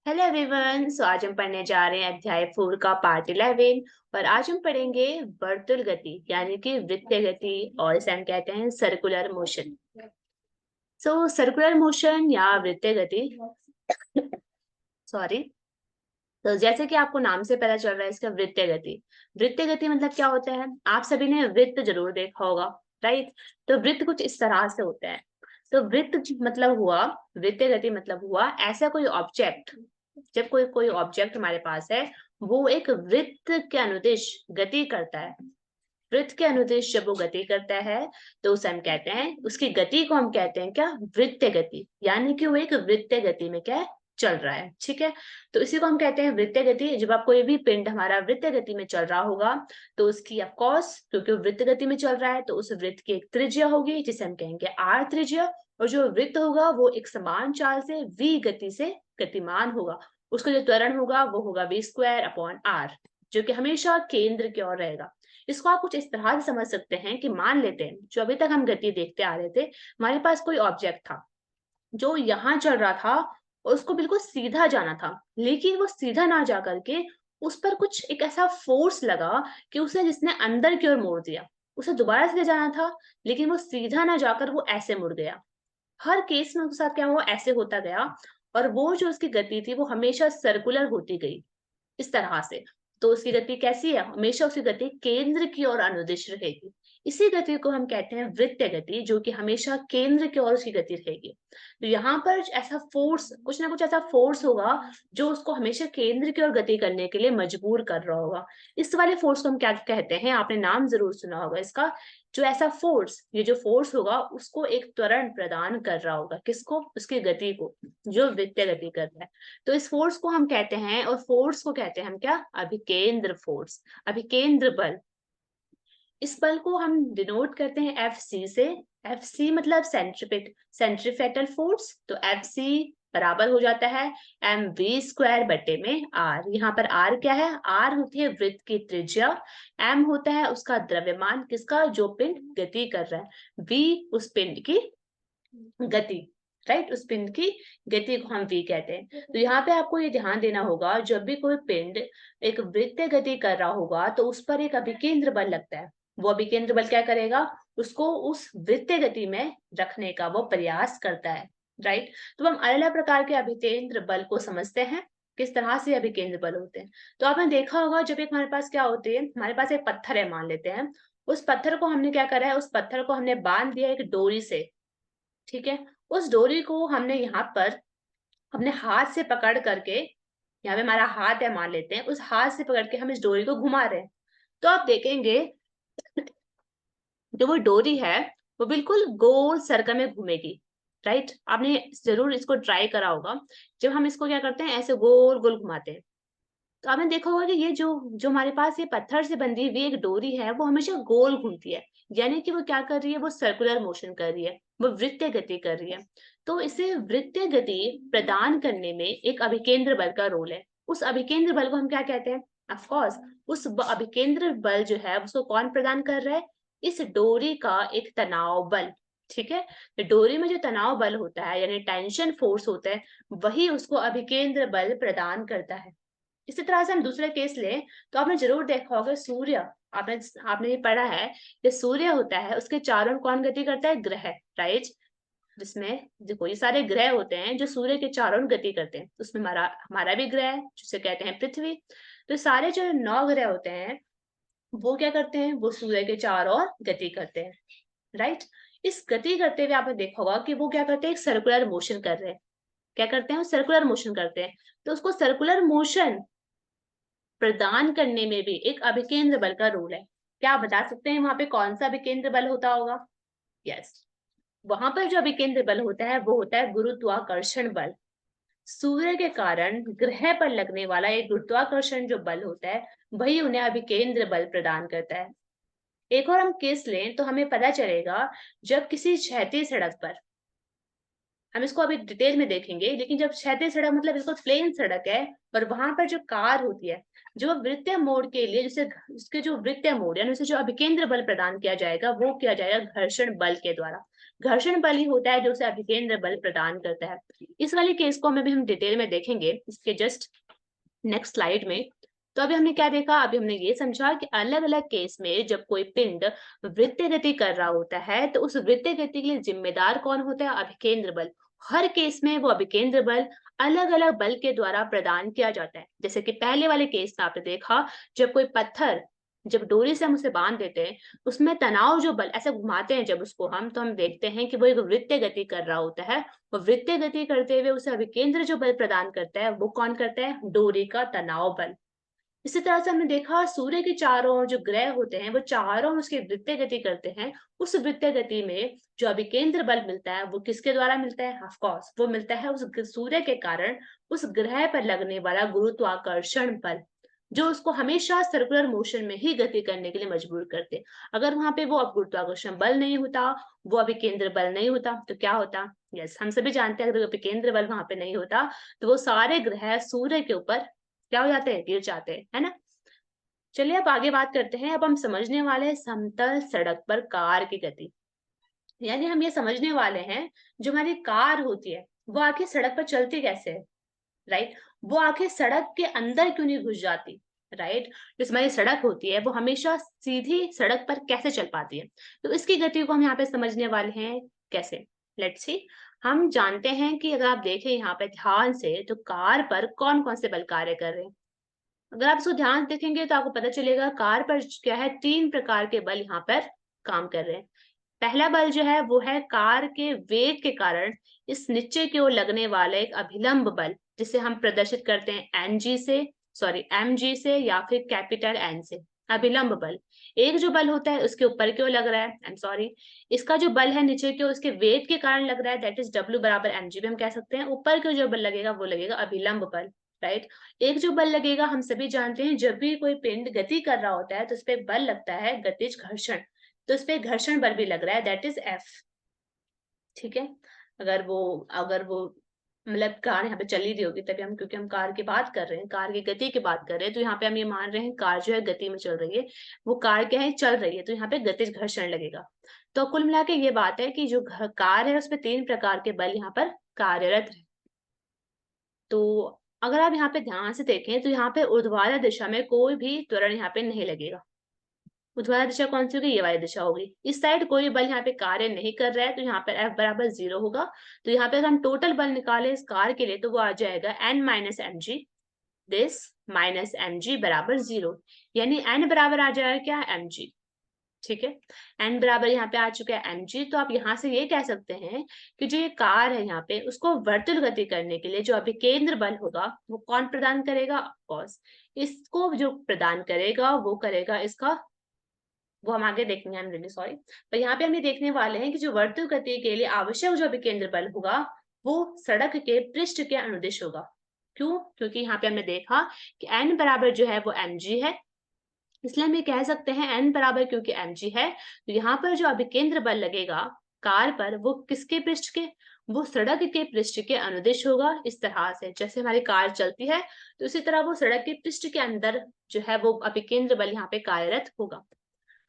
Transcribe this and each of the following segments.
Hello everyone. आज हम पढ़ने जा रहे हैं अध्याय 4 का पार्ट 11। और आज हम पढ़ेंगे वर्तुल गति यानी कि वृत्तीय गति, और इसे हम कहते हैं सर्कुलर मोशन। सर्कुलर मोशन या वृत्तीय गति सॉरी। तो जैसे कि आपको नाम से पता चल रहा है इसका वृत्तीय गति। वृत्तीय गति मतलब क्या होता है? आप सभी ने वृत्त जरूर देखा होगा, राइट? तो वृत्त कुछ इस तरह से होता है। तो वृत्त मतलब हुआ, वृत्तीय गति मतलब हुआ ऐसा कोई ऑब्जेक्ट, जब कोई कोई ऑब्जेक्ट हमारे पास है, वो एक वृत्त के अनुदिश गति करता है। वृत्त के अनुदिश जब वो गति करता है तो उसे हम कहते हैं, उसकी गति को हम कहते हैं क्या? वृत्तीय गति। यानी कि वो एक वृत्तीय गति में क्या है? चल रहा है। ठीक है, तो इसी को हम कहते हैं वृत्तीय गति। जब आप कोई भी पिंड हमारा वृत्तीय गति में चल रहा होगा तो उसकी ऑफ कोर्स, क्योंकि वो वृत्त गति में चल रहा है, तो उस वृत्त की एक त्रिज्या होगी जिसे हम कहेंगे आर त्रिज्या। और जो वृत्त होगा वो एक समान चाल से v गति से गतिमान होगा। उसका जो त्वरण होगा वो होगा v²/r, जो कि हमेशा केंद्र की ओर रहेगा। इसको आप कुछ इस तरह से समझ सकते हैं कि मान लेते हैं जो अभी तक हम गति देखते आ रहे थे, हमारे पास कोई ऑब्जेक्ट था जो यहाँ चल रहा था और उसको बिल्कुल सीधा जाना था, लेकिन वो सीधा ना जा करके उस पर कुछ एक ऐसा फोर्स लगा कि उसे जिसने अंदर की ओर मोड़ दिया। उसे दोबारा सीधे जाना था, लेकिन वो सीधा ना जाकर वो ऐसे मुड़ गया। हर केस में उसके साथ क्या हुआ? ऐसे होता गया। और वो जो उसकी गति थी वो हमेशा सर्कुलर होती गई, इस तरह से। तो उसकी गति कैसी है? हमेशा उसकी गति केंद्र की ओर अनुदिश रहेगी। इसी गति को हम कहते हैं वृत्तीय गति, जो कि हमेशा केंद्र की ओर उसकी गति रहेगी। तो यहाँ पर ऐसा फोर्स, कुछ ना कुछ ऐसा फोर्स होगा जो उसको हमेशा केंद्र की ओर गति करने के लिए मजबूर कर रहा होगा। इस वाले फोर्स को हम क्या कहते हैं? आपने नाम जरूर सुना होगा इसका। जो ऐसा फोर्स, ये जो फोर्स होगा उसको एक त्वरण प्रदान कर रहा होगा। किसको? उसकी गति को, जो वृत्तीय गति कर रहा है। तो इस फोर्स को हम कहते हैं, और फोर्स को कहते हैं हम क्या? अभिकेंद्र फोर्स, अभिकेंद्र बल। इस बल को हम डिनोट करते हैं एफ सी से। एफ सी मतलब सेंट्रीपेटल फोर्स। तो एफ सी बराबर हो जाता है mv² आर। यहाँ पर आर क्या है? आर होती है वृत्त की त्रिज्या, एम होता है उसका द्रव्यमान, किसका? जो पिंड गति कर रहा है। वी उस पिंड की गति, राइट? उस पिंड की गति को हम वी कहते हैं। तो यहाँ पे आपको ये ध्यान देना होगा, जब भी कोई पिंड एक वृत्तीय गति कर रहा होगा तो उस पर एक अभिकेंद्र बल लगता है। वो अभिकेंद्र बल क्या करेगा? उसको उस वृत्तीय गति में रखने का वो प्रयास करता है, राइट? तो हम अलग अलग प्रकार के अभिकेंद्र बल को समझते हैं, किस तरह से अभिकेंद्र बल होते हैं। तो आपने देखा होगा, जब एक हमारे पास क्या होती है, हमारे पास एक पत्थर है मान लेते हैं। उस पत्थर को हमने क्या करा है? उस पत्थर को हमने बांध दिया एक डोरी से। ठीक है, उस डोरी को हमने यहाँ पर अपने हाथ से पकड़ करके, यहाँ पे हमारा हाथ है मान लेते हैं, उस हाथ से पकड़ के हम इस डोरी को घुमा रहे हैं। तो आप देखेंगे जो वो डोरी है वो बिल्कुल गोल सर्कल में घूमेगी, राइट? आपने जरूर इसको ट्राई करा होगा। जब हम इसको क्या करते हैं, ऐसे गोल गोल घुमाते हैं, तो आपने देखा होगा कि ये जो जो हमारे पास ये पत्थर से बंधी हुई एक डोरी है वो हमेशा गोल घूमती है। यानी कि वो क्या कर रही है? वो सर्कुलर मोशन कर रही है, वो वृत्तीय गति कर रही है। तो इसे वृत्तीय गति प्रदान करने में एक अभिकेंद्र बल का रोल है। उस अभिकेंद्र बल को हम क्या कहते हैं? ऑफ कोर्स, अभिकेंद्र बल जो है उसको कौन प्रदान कर रहा है? इस डोरी का एक तनाव बल। ठीक है, तो डोरी में जो तनाव बल होता है यानी टेंशन फोर्स होता है, वही उसको अभिकेंद्र बल प्रदान करता है। इसी तरह से हम दूसरे केस लें तो आपने जरूर देखा होगा सूर्य। आपने आपने ये पढ़ा है कि सूर्य होता है, उसके चारों ओर कौन गति करता है? ग्रह, राइट? जिसमें देखो ये सारे ग्रह होते हैं जो सूर्य के चारों ओर गति करते हैं। उसमें हमारा हमारा भी ग्रह है जिसे कहते हैं पृथ्वी। तो सारे जो 9 ग्रह होते हैं वो क्या करते हैं? वो सूर्य के चारों ओर गति करते हैं, राइट? इस गति करते हुए आपने देखा होगा कि वो क्या करते हैं? एक सर्कुलर मोशन कर रहे हैं। क्या करते हैं? वो सर्कुलर मोशन करते हैं। तो उसको सर्कुलर मोशन प्रदान करने में भी एक अभिकेंद्र बल का रोल है। क्या आप बता सकते हैं वहां पे कौन सा अभिकेंद्र बल होता होगा? यस, वहां पर जो अभिकेंद्र बल होता है वो होता है गुरुत्वाकर्षण बल। सूर्य के कारण ग्रह पर लगने वाला एक गुरुत्वाकर्षण जो बल होता है वही उन्हें अभिकेंद्र बल प्रदान करता है। एक और हम केस लें तो हमें पता चलेगा, जब किसी क्षैतिज सड़क पर, हम इसको अभी डिटेल में देखेंगे, लेकिन जब क्षैतिज सड़क मतलब बिल्कुल प्लेन सड़क है और वहां पर जो कार होती है, जो वृत्तीय मोड़ के लिए जिसे उसके जो वृत्तीय मोड़ यानी उसे जो अभिकेंद्र बल प्रदान किया जाएगा वो किया जाएगा घर्षण बल के द्वारा। घर्षण बल ही होता है जो उसे अभिकेंद्र बल प्रदान करता है। इस वाले केस को हम डिटेल में देखेंगे इसके जस्ट नेक्स्ट स्लाइड में। तो अभी हमने क्या देखा, अभी हमने ये समझा कि अलग अलग केस में जब कोई पिंड वृत्तीय गति कर रहा होता है तो उस वृत्तीय गति के लिए जिम्मेदार कौन होता है, अभिकेंद्र बल। हर केस में वो अभिकेंद्र बल अलग अलग बल के द्वारा प्रदान किया जाता है। जैसे कि पहले वाले केस में आपने देखा, जब कोई पत्थर जब डोरी से हम उसे बांध देते हैं, उसमें तनाव जो बल ऐसे घुमाते हैं जब उसको हम, तो हम देखते हैं कि वो एक वृत्तीय गति कर रहा होता है। और वृत्तीय गति करते हुए उसे अभिकेंद्र जो बल प्रदान करता है वो कौन करता है, डोरी का तनाव बल। इसी तरह से हमने देखा सूर्य के चारों ओर जो ग्रह होते हैं वो चारों ओर उसकी वृत्तीय गति करते हैं। उस वृत्तीय गति में जो अभिकेंद्र बल मिलता है वो किसके द्वारा मिलता है, ऑफ कोर्स वो मिलता है उस सूर्य के कारण उस ग्रह पर लगने वाला गुरुत्वाकर्षण बल, जो उसको हमेशा सर्कुलर मोशन में ही गति करने के लिए मजबूर करते। अगर वहां पे वो अब गुरुत्वाकर्षण बल नहीं होता, वो अभिकेंद्र बल नहीं होता, तो क्या होता, यस हम सभी जानते हैं अगर अभिकेंद्र बल वहां पे नहीं होता तो वो सारे ग्रह सूर्य के ऊपर क्या हो जाते हैं, गिर जाते हैं, है ना। चलिए अब आगे बात करते हैं। अब हम समझने वाले हैं समतल सड़क पर कार की गति। यानी हम ये समझने वाले हैं जो हमारी कार होती है वो आखिर सड़क पर चलती कैसे है, राइट। वो आखिर सड़क के अंदर क्यों नहीं घुस जाती, राइट। जो हमारी सड़क होती है वो हमेशा सीधी सड़क पर कैसे चल पाती है, तो इसकी गति को हम यहाँ पे समझने वाले हैं कैसे। Let's see. हम जानते हैं कि अगर आप देखें यहाँ पे ध्यान से तो कार पर कौन कौन से बल कार्य कर रहे हैं। अगर आप इसको ध्यान से देखेंगे तो आपको पता चलेगा कार पर क्या है, 3 प्रकार के बल यहाँ पर काम कर रहे हैं। पहला बल जो है वो है कार के वेग के कारण इस नीचे की ओर लगने वाला एक अभिलंब बल, जिसे हम प्रदर्शित करते हैं एनजी से, सॉरी एमजी से या फिर कैपिटल एन से। अभिलंब बल एक जो बल होता है उसके ऊपर की ओर लग रहा है, आई एम सॉरी, इसका जो बल है नीचे की ओर उसके वेग के कारण लग रहा है, दैट इज डब्ल्यू बराबर एमजी भी हम कह सकते हैं। ऊपर की ओर जो बल लगेगा वो लगेगा अभिलंब बल, राइट। एक जो बल लगेगा हम सभी जानते हैं जब भी कोई पिंड गति कर रहा होता है तो उस पर बल लगता है गतिज घर्षण, तो इस पे घर्षण बल भी लग रहा है, दैट इज एफ, ठीक है। अगर वो मतलब कार यहाँ पे चली रही होगी तभी हम, क्योंकि हम कार की बात कर रहे हैं, कार की गति की बात कर रहे हैं, तो यहाँ पे हम ये मान रहे हैं कार जो है गति में चल रही है, वो कार क्या है, चल रही है, तो यहाँ पे गतिज घर्षण लगेगा। तो कुल मिला के ये बात है कि जो कार है उसमें 3 प्रकार के बल यहाँ पर कार्यरत है। तो अगर आप यहाँ पे ध्यान से देखें तो यहाँ पे ऊर्ध्वाधर दिशा में कोई भी त्वरण यहाँ पे नहीं लगेगा। ऊर्ध्वाधर दिशा कौन सी होगी, ये वाली दिशा होगी। इस साइड कोई बल यहाँ पे कार्य नहीं कर रहा है तो यहाँ पे F बराबर 0 होगा। तो यहाँ पे अगर हम टोटल बल निकाले इस कार के लिए तो वो आ जाएगा N minus M G, this minus M G बराबर 0, यानी N बराबर आ जाएगा क्या, एम जी, ठीक है। N बराबर यहाँ पे आ चुका है एम जी। तो आप यहाँ से ये कह सकते हैं कि जो ये कार है यहाँ पे उसको वर्तुल गति करने के लिए जो अभिकेंद्र बल होगा वो कौन प्रदान करेगा, ऑफकोर्स इसको जो प्रदान करेगा वो करेगा इसका, वो हम आगे देखेंगे, आई एम रियली सॉरी। पर यहाँ पे हम ये देखने वाले हैं कि जो वर्तुल गति के लिए आवश्यक जो अभिकेंद्र बल होगा वो सड़क के पृष्ठ के अनुदिश होगा। क्यों, क्योंकि यहाँ पे हमने देखा कि n बराबर जो है वो mg है, इसलिए हम ये कह सकते हैं n बराबर क्योंकि mg है तो यहाँ पर जो अभिकेंद्र बल लगेगा कार पर वो किसके पृष्ठ के, वो सड़क के पृष्ठ के अनुदिश होगा। इस तरह से जैसे हमारी कार चलती है तो इसी तरह वो सड़क के पृष्ठ के अंदर जो है वो अभिकेंद्र बल यहाँ पे कार्यरत होगा।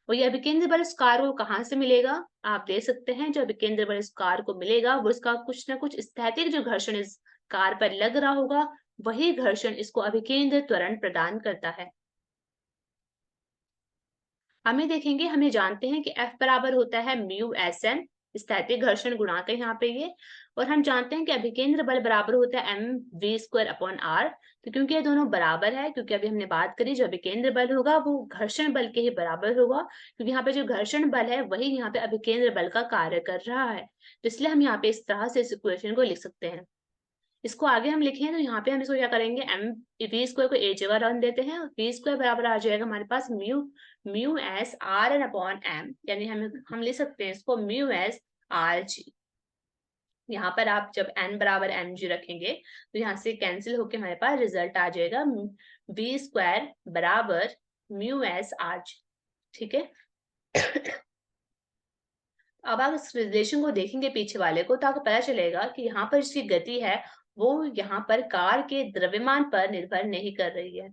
और ये अभिकेंद्र बल इस कार को कहाँ से मिलेगा, आप दे सकते हैं जो अभिकेंद्र बल इस कार को मिलेगा वो इसका कुछ ना कुछ स्थैतिक जो घर्षण इस कार पर लग रहा होगा वही घर्षण इसको अभिकेंद्र त्वरण प्रदान करता है। हमें देखेंगे, हमें जानते हैं कि F बराबर होता है म्यू एस एन, स्थैतिक घर्षण गुणांक है यहाँ पे ये। और हम जानते हैं कि अभिकेंद्र बल बराबर होता है M V square upon R. तो क्योंकि ये दोनों बराबर है, क्योंकि अभी हमने बात करी जो अभिकेंद्र बल होगा वो घर्षण बल के ही बराबर होगा, क्योंकि यहाँ पे जो घर्षण बल है वही यहाँ पे अभिकेंद्र बल का कार्य कर रहा है। तो इसलिए हम यहाँ पे इस तरह से इस इक्वेशन को लिख सकते हैं। इसको आगे हम लिखें तो यहाँ पे हम इसको क्या करेंगे, एम वी स्क्वायर को ए जगह रन देते हैं, वी स्क्वायर बराबर आ जाएगा हमारे पास mu mu S R N upon M, यानी हम लिख सकते हैं इसको म्यू एस आर जी। यहाँ पर आप जब n बराबर एम जी रखेंगे तो यहाँ से कैंसिल होके हमारे पास रिजल्ट आ जाएगा वी स्क्वायर बराबर म्यू एस आर जी, ठीक है। अब आप इस रिलेशन को देखेंगे पीछे वाले को तो आपको पता चलेगा कि यहाँ पर जिसकी गति है वो यहाँ पर कार के द्रव्यमान पर निर्भर नहीं कर रही है।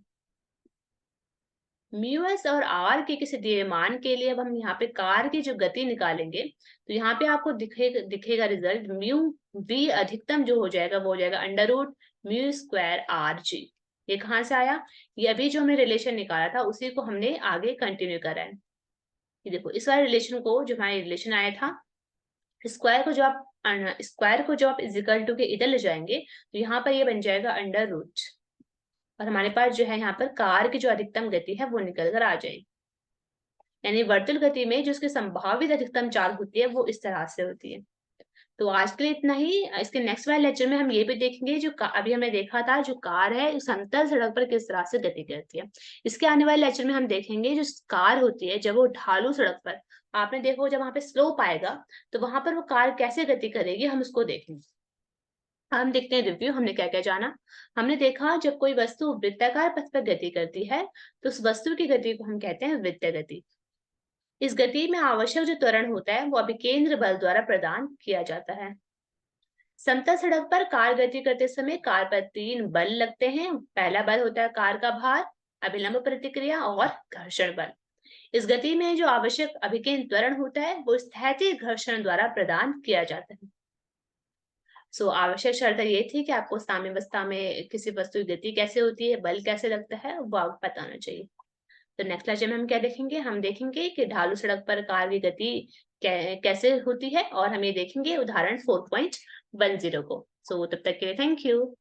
म्यू एस और आर के किसी दिए मान के लिए अब हम यहाँ पे कार की जो गति निकालेंगे, तो यहाँ पे आपको दिखेगा रिजल्ट म्यू वी अधिकतम जो हो जाएगा वो हो जाएगा under root mu square R G. ये कहाँ से आया? ये अभी जो हमने रिलेशन निकाला था उसी को हमने आगे कंटिन्यू करा है। ये देखो इस वाले रिलेशन को, जो हमारा रिलेशन आया था, स्क्वायर को जो आप इजिकल टू के इधर ले जाएंगे तो यहाँ पर ये बन जाएगा अंडर रूट, और हमारे पास जो है यहाँ पर कार की जो अधिकतम गति है वो निकल कर आ जाएगी। यानी वर्तुल गति में जो उसकी संभावित अधिकतम चाल होती है वो इस तरह से होती है। तो आज के लिए इतना ही। इसके नेक्स्ट वाले लेक्चर में हम ये भी देखेंगे जो अभी हमने देखा था, जो कार है समतल सड़क पर किस तरह से गति करती है। इसके आने वाले लेक्चर में हम देखेंगे जो कार होती है जब वो ढालू सड़क पर, आपने देखो जब वहां पे स्लोप आएगा तो वहां पर वो कार कैसे गति करेगी, हम उसको देखेंगे। हम देखते हैं रिव्यू, हमने क्या क्या जाना। हमने देखा जब कोई वस्तु वृत्ताकार पथ पर गति करती है तो उस वस्तु की गति को हम कहते हैं वृत्त गति। इस गति में आवश्यक जो त्वरण होता है वो अभिकेंद्र बल द्वारा प्रदान किया जाता है। समतल सड़क पर कार गति करते समय कार पर 3 बल लगते हैं। पहला बल होता है कार का भार, अभिलंब प्रतिक्रिया और घर्षण बल। इस गति में जो आवश्यक अभिकेंद्र त्वरण होता है वो स्थैतिक घर्षण द्वारा प्रदान किया जाता है। आवश्यक शर्त ये थी कि आपको साम्यावस्था में किसी वस्तु की गति कैसे होती है, बल कैसे लगता है, वो आपको पता होना चाहिए। तो नेक्स्ट लेक्चर में हम क्या देखेंगे? हम देखेंगे कि ढालू सड़क पर कार की गति कैसे होती है, और हम ये देखेंगे उदाहरण 4.10 को। तब तक के लिए थैंक यू।